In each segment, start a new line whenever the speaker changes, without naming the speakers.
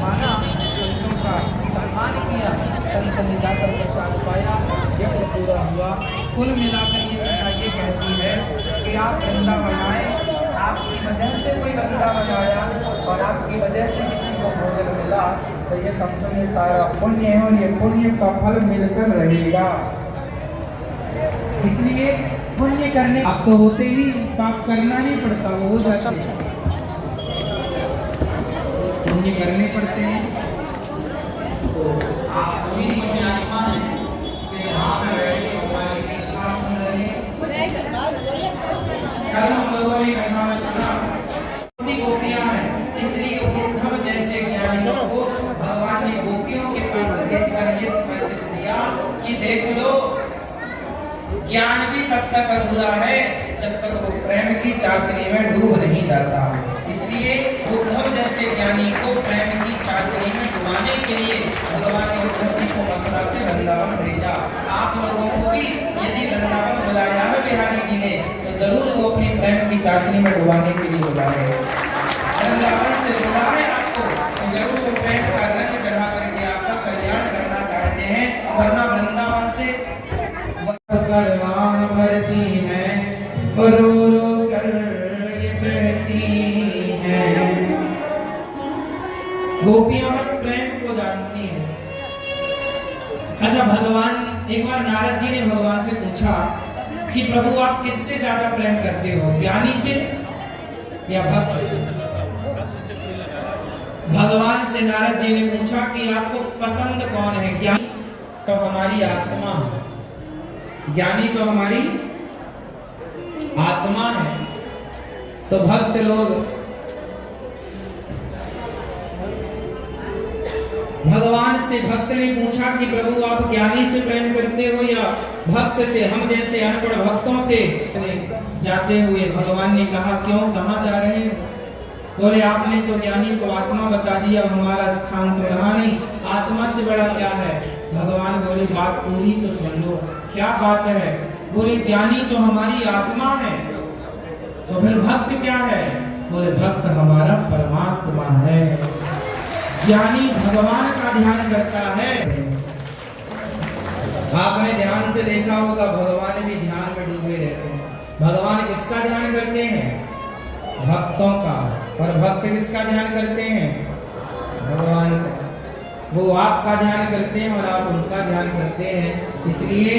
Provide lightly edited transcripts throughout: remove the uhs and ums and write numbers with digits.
माना संतों का सम्मान किया, संत ने जाकर प्रसाद पाया, यज्ञ पूरा हुआ। कुल मिलाकर ये कथा ये कहती है कि आप वृंदावन आए, आपकी वजह से कोई वृंदावन आया और आपकी वजह से किसी को भोजन मिला, तो ये समझो ये सारा पुण्य है और ये पुण्य का फल मिलकर रहेगा। इसलिए पुण्य करने आप तो होते ही, पाप करना नहीं पड़ता, वो हो जाता है। पुण्य करने पड़ते हैं। तो आप सभी पुण्यात्मा हैं कि यहाँ पे बैठे हमारी कथा सुन रहे हैं। कल हम लोगों ने कथा में सुना गोपियां हैं, इसलिए उद्धव जैसे ज्ञानियों को भगवान ने गोपियों के पास भेजकर ये मैसेज दिया कि देख लो, ज्ञान भी तब तक अधूरा है जब तक वो प्रेम की चाशनी में डूब नहीं जाता। इसलिए उद्धव जैसे ज्ञानी को प्रेम की चाशनी में डुबाने के लिए भगवान ने उद्धव जी को मथुरा से वृंदावन भेजा। आप लोगों को भी यदि वृंदावन बुलाया है बिहारी जी ने, तो जरूर वो अपनी प्रेम की चाशनी में डुबाने के लिए बुलाए। वृंदावन से जुड़ा है आपको, तो जरूर वो प्रेम का रंग चढ़ा करके आपका कल्याण करना चाहते हैं, वरना वृंदावन से करवान भरती हैं, रो रो कर ये बहती हैं। गोपियां बस प्रेम को जानती हैं। अच्छा, भगवान, एक बार नारद जी ने भगवान से पूछा कि प्रभु आप किससे ज्यादा प्रेम करते हो, ज्ञानी से या भक्त से? भगवान से नारद जी ने पूछा कि आपको पसंद कौन है, ज्ञानी तो हमारी आत्मा है, ज्ञानी तो हमारी आत्मा है, तो भक्त लोग। भगवान से भक्त ने पूछा कि प्रभु आप ज्ञानी से प्रेम करते हो या भक्त से, हम जैसे अनपढ़ भक्तों से? जाते हुए भगवान ने कहा क्यों, कहां जा रहे हैं? बोले आपने तो ज्ञानी को आत्मा बता दिया, हमारा स्थान तो रहा नहीं, आत्मा से बड़ा क्या है? भगवान बोले बात पूरी तो सुन लो। क्या बात है? बोले ज्ञानी तो हमारी आत्मा है, तो फिर भक्त क्या है? बोले भक्त हमारा परमात्मा है, ज्ञानी भगवान का ध्यान करता है। आपने ध्यान से देखा होगा भगवान भी ध्यान में डूबे रहते हैं। भगवान किसका ध्यान करते हैं? भक्तों का। और भक्त किसका ध्यान करते हैं? भगवान का। वो आपका ध्यान करते हैं और आप उनका ध्यान करते हैं। इसलिए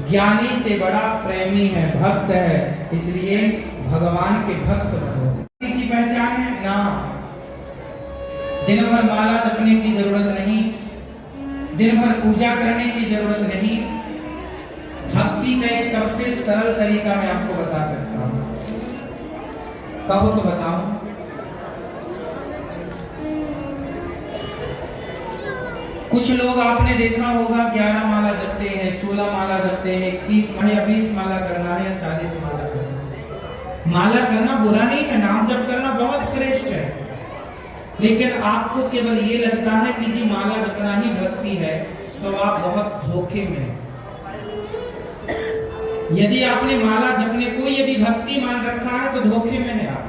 ज्ञानी से बड़ा प्रेमी है, भक्त है, इसलिए भगवान के भक्त बनो। की पहचान है ना, दिन भर माला जपने की जरूरत नहीं, दिन भर पूजा करने की जरूरत नहीं। भक्ति का एक सबसे सरल तरीका मैं आपको बता सकता हूं, कहो तो बताऊं। कुछ लोग आपने देखा होगा 11 माला जपते हैं, 16 माला जपते हैं, 30 या 20 माला करना है या 40 माला करना है। माला करना बुरा नहीं है, नाम जप करना बहुत श्रेष्ठ है, लेकिन आपको केवल ये लगता है कि जी माला जपना ही भक्ति है, तो आप बहुत धोखे में हैं। यदि आपने माला जपने को यदि भक्ति मान रखा है तो धोखे में है आप।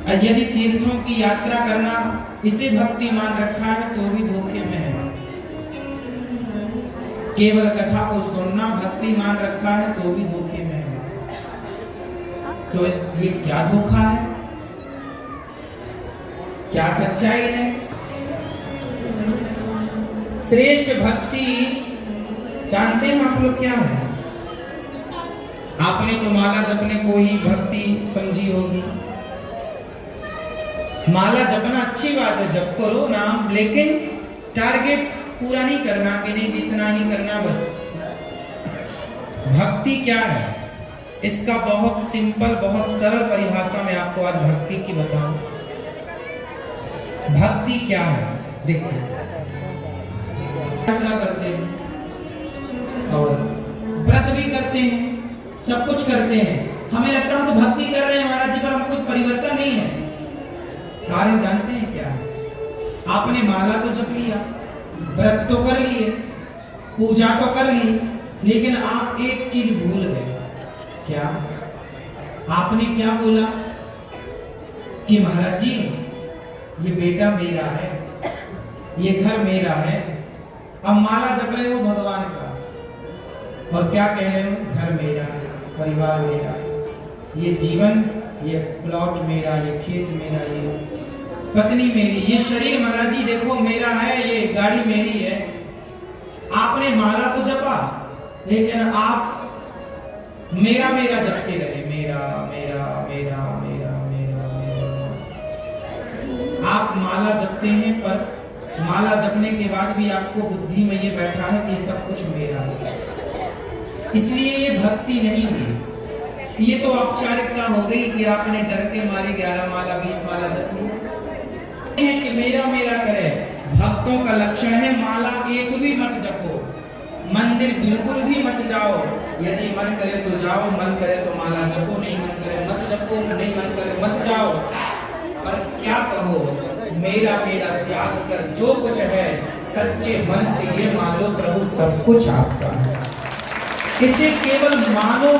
और यदि तीर्थों की यात्रा करना इसे भक्ति मान रखा है तो भी धोखे में है। केवल कथा को सुनना भक्ति मान रखा है तो भी धोखे में है। तो ये क्या धोखा है, क्या सच्चाई है? श्रेष्ठ भक्ति जानते हैं आप लोग क्या है? आपने तो माला जपने को ही भक्ति समझी होगी। माला जपना अच्छी बात है, जप करो नाम, लेकिन टारगेट पूरा नहीं करना कि नहीं जितना ही करना बस। भक्ति क्या है? इसका बहुत सिंपल, बहुत सरल परिभाषा मैं आपको आज भक्ति की बताऊं। भक्ति क्या है? देखो, यात्रा करते हैं और व्रत भी करते हैं, सब कुछ करते हैं, हमें लगता है हम तो भक्ति कर रहे हैं महाराज जी, पर हम कुछ परिवर्तन नहीं है। कारण जानते हैं क्या? आपने माला तो जप लिया, व्रत तो कर लिए, पूजा तो कर ली, लेकिन आप एक चीज भूल गए। क्या? आपने क्या बोला कि महाराज जी ये बेटा मेरा है, ये घर मेरा है। अब माला जप रहे हो भगवान का और क्या कह रहे हो, घर मेरा है, परिवार मेरा है, ये जीवन, ये प्लॉट मेरा, ये खेत मेरा, ये पत्नी मेरी, ये शरीर महाराज जी देखो मेरा है, ये गाड़ी मेरी है। आपने माला तो जपा लेकिन आप मेरा मेरा जपते रहे, मेरा मेरा मेरा मेरा मेरा मेरा। आप माला जपते हैं पर माला जपने के बाद भी आपको बुद्धि में ये बैठा है कि सब कुछ मेरा है, इसलिए ये भक्ति नहीं हुई। ये तो औपचारिकता हो गई कि आपने डर के मारे 11 माला 20 माला जप ली है कि मेरा मेरा करे। भक्तों का लक्षण है माला एक भी मत जपो, मंदिर बिल्कुल भी मत जाओ, यदि मन करे तो जाओ, मन करे तो माला जपो, नहीं मन करे मत जपो, नहीं मन करे मत जाओ। पर क्या कहो, मेरा मेरा त्याग कर जो कुछ है सच्चे मन से ये मान लो प्रभु सब कुछ आपका है। इसे केवल मानो,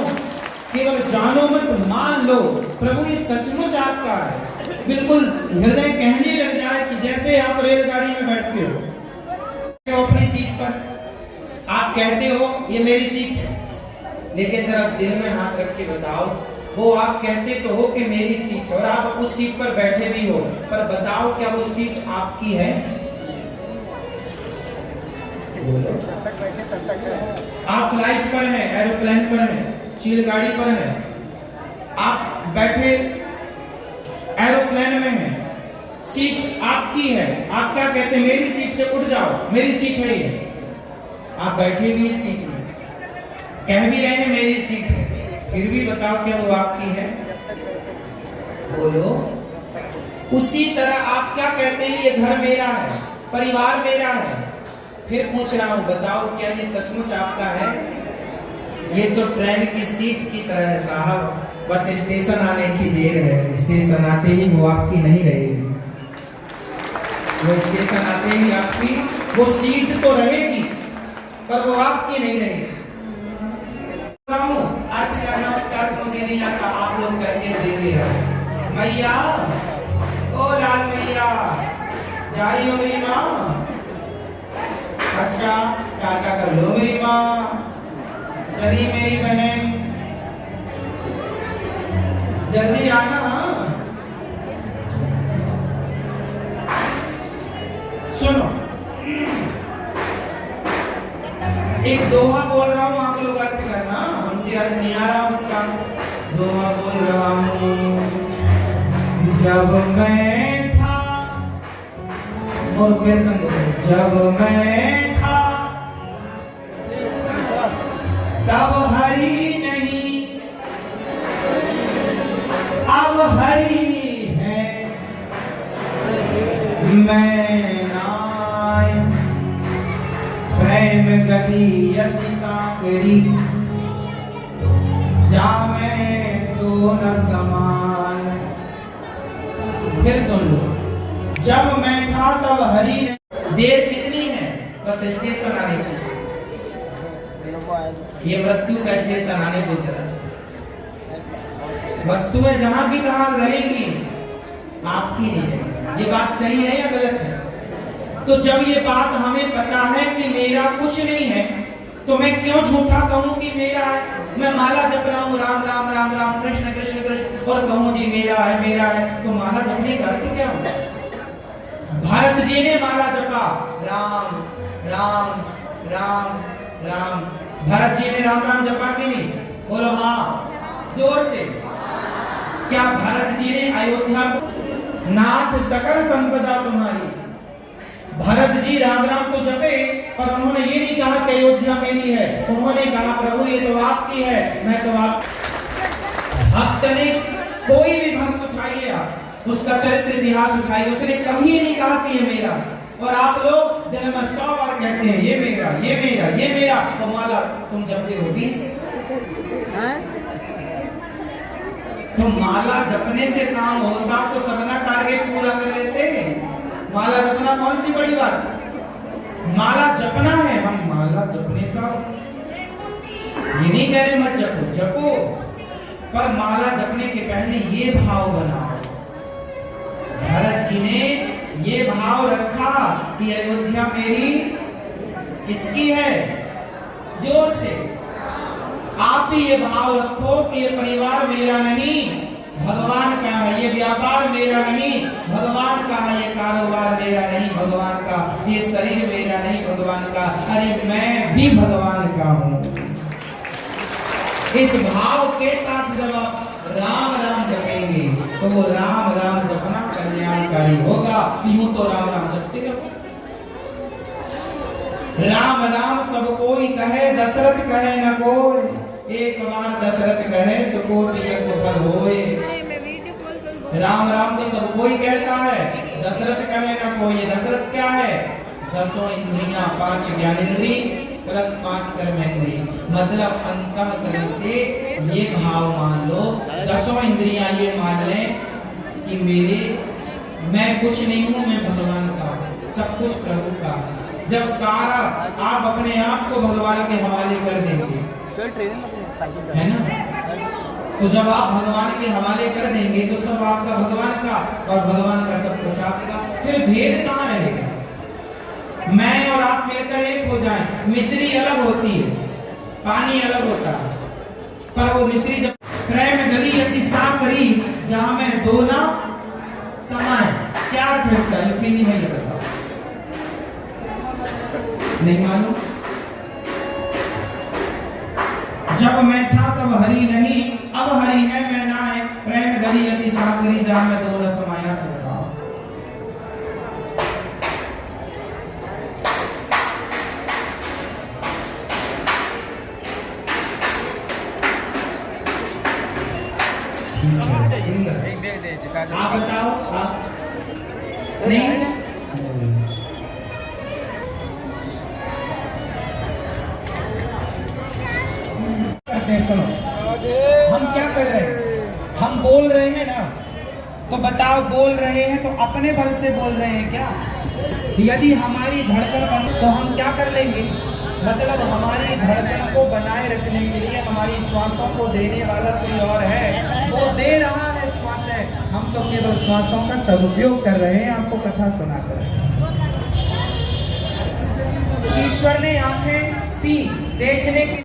केवल जानो मत, मान लो प्रभु ये सचमुच आपका है। बिल्कुल हृदय कहने लग जाए कि जैसे आप रेलगाड़ी में बैठते हो अपनी सीट पर, आप कहते हो ये मेरी सीट है, लेकिन जरा दिल में हाथ रख के बताओ, वो आप कहते तो हो कि मेरी सीट है और आप उस सीट पर बैठे भी हो, पर बताओ क्या वो सीट आपकी है? आप फ्लाइट पर हैं, एरोप्लेन पर हैं, चील गाड़ी पर हैं, आप बैठे एरोप्लेन में हैं, सीट आपकी है, आप क्या कहते हैं मेरी सीट से उठ जाओ, मेरी सीट है ये। आप बैठे भी हैं सीट में, कह भी रहे हैं मेरी सीट है, फिर भी बताओ क्या वो आपकी है? बोलो। उसी तरह आप क्या कहते हैं ये घर मेरा है, परिवार मेरा है, फिर पूछ रहा हूं बताओ क्या ये सचमुच आपका है? ये तो ट्रेन की सीट की तरह है साहब, बस स्टेशन आने की देर है, स्टेशन आते ही वो आपकी नहीं रहेगी, वो स्टेशन आते ही आपकी वो सीट तो रहेगी पर वो आपकी नहीं रहेगी। अर्ज करना उसका अर्थ मुझे नहीं आता, आप लोग करके देंगे। मैया ओ लाल मैया जा रही हो मेरी माँ? अच्छा टाटा कर लो मेरी माँ, चली मेरी बहन जल्दी आना। सुनो एक दोहा बोल रहा हूँ, आप लोग अर्थ करना, हमसे अर्थ नहीं आ रहा उसका। दोहा बोल रहा हूँ। जब मैं था, और मेरे संग जब मैं था तब हरी नहीं, अब हरी है, मैं नाय प्रेम गली यति साकरी, जामे तो न समान। फिर सुन लो, जब मैं था तब हरी ने। देर कितनी है? बस स्टेशन आने की, ये मृत्यु का स्टेशन आने दो जरा। वस्तुएं जहां की तहां रहेंगी, आपकी नहीं रहेगी। ये बात सही है या गलत है? तो जब ये बात हमें पता है कि मेरा कुछ नहीं है, तो मैं क्यों झूठा कहूं कि मेरा है? मैं माला जप रहा हूं राम राम राम राम कृष्ण कृष्ण कृष्ण और कहूं जी मेरा है मेरा है, तो माला जपने का अर्थ क्या हुआ? भारत जी ने माला जपा राम राम राम राम, भरत जी ने राम राम जपा कि नहीं? बोलो हाँ जोर से। क्या भरत जी ने अयोध्या को नाच सकल संपदा तुम्हारी, भरत जी राम राम तो जपे पर उन्होंने ये नहीं कहा कि अयोध्या मेरी है, उन्होंने कहा प्रभु ये तो आपकी है, मैं तो आप। भक्त ने कोई भी भक्त उठाइए आप, उसका चरित्र इतिहास उठाइए, उसने कभी नहीं कहा कि ये मेरा। और आप लोग दिन में 100 बार कहते हैं ये मेरा ये मेरा ये मेरा, तो माला तुम जपते हो 20। तो माला जपने से काम होता तो सबना टारगेट पूरा कर लेते हैं। माला जपना कौन सी बड़ी बात? माला जपना है, हम माला जपने का ये नहीं कह रहे मत जपो, जपो, पर माला जपने के पहले ये भाव बनाओ भरत जी ने ये भाव रखा कि अयोध्या मेरी किसकी है? जोर से आप भी ये भाव रखो कि ये परिवार मेरा नहीं, भगवान का है। ये व्यापार मेरा नहीं, भगवान का है। ये कारोबार मेरा नहीं, भगवान का। ये शरीर मेरा नहीं, भगवान का। अरे मैं भी भगवान का हूँ। इस भाव के साथ जब आप राम राम जपेंगे तो वो राम राम जपना कल्याणकारी होगा। यूं तो राम राम जपते रहो। राम राम सब कोई कहे, दशरथ कहे न कोई। एक बार दशरथ कहे, सुकोटि यज्ञ फल होए। राम राम तो सब कोई कहता है, दशरथ कहे न कोई। दशरथ क्या है? 10 इंद्रियां, 5 ज्ञानेंद्री प्लस 5 कर्मेंद्री। मतलब अंतःकरण से ये भाव मान लो, 10 इंद्रियां ये मान लें कि मैं कुछ नहीं हूं, मैं भगवान का हूं, सब कुछ प्रभु का। जब सारा आप अपने आप को भगवान के हवाले कर देंगे, है ना? तो जब आप भगवान के हवाले कर देंगे तो सब आपका भगवान का और भगवान का सब कुछ आपका। फिर भेद कहाँ रहेगा? मैं और आप मिलकर एक हो जाएं। मिश्री अलग होती है, पानी अलग होता है, पर वो मिश्री जब प्रेम गली अति साकरी जहां में दो ना समाए। क्या अर्थ है इसका? ये पीली है, ये बताओ। नहीं मालूम? जब मैं था तब हरि नहीं, अब हरि है मैं ना है। प्रेम गली अति साकरी जहां में दो न समाए। अर्थ बताओ। आप बताओ। आप नहीं? सुनो, हम क्या कर रहे हैं? हम बोल रहे हैं ना, तो बताओ, बोल रहे हैं तो अपने बल से बोल रहे हैं क्या? यदि हमारी धड़कन बंद तो हम क्या कर लेंगे? मतलब हमारी धड़कन को बनाए रखने के लिए हमारी श्वासों को देने वाला कोई और है, वो दे रहा है श्वास है। हम तो केवल श्वासों का सदुपयोग कर रहे हैं। आपको कथा सुनाकर ईश्वर ने आंखें दी देखने की।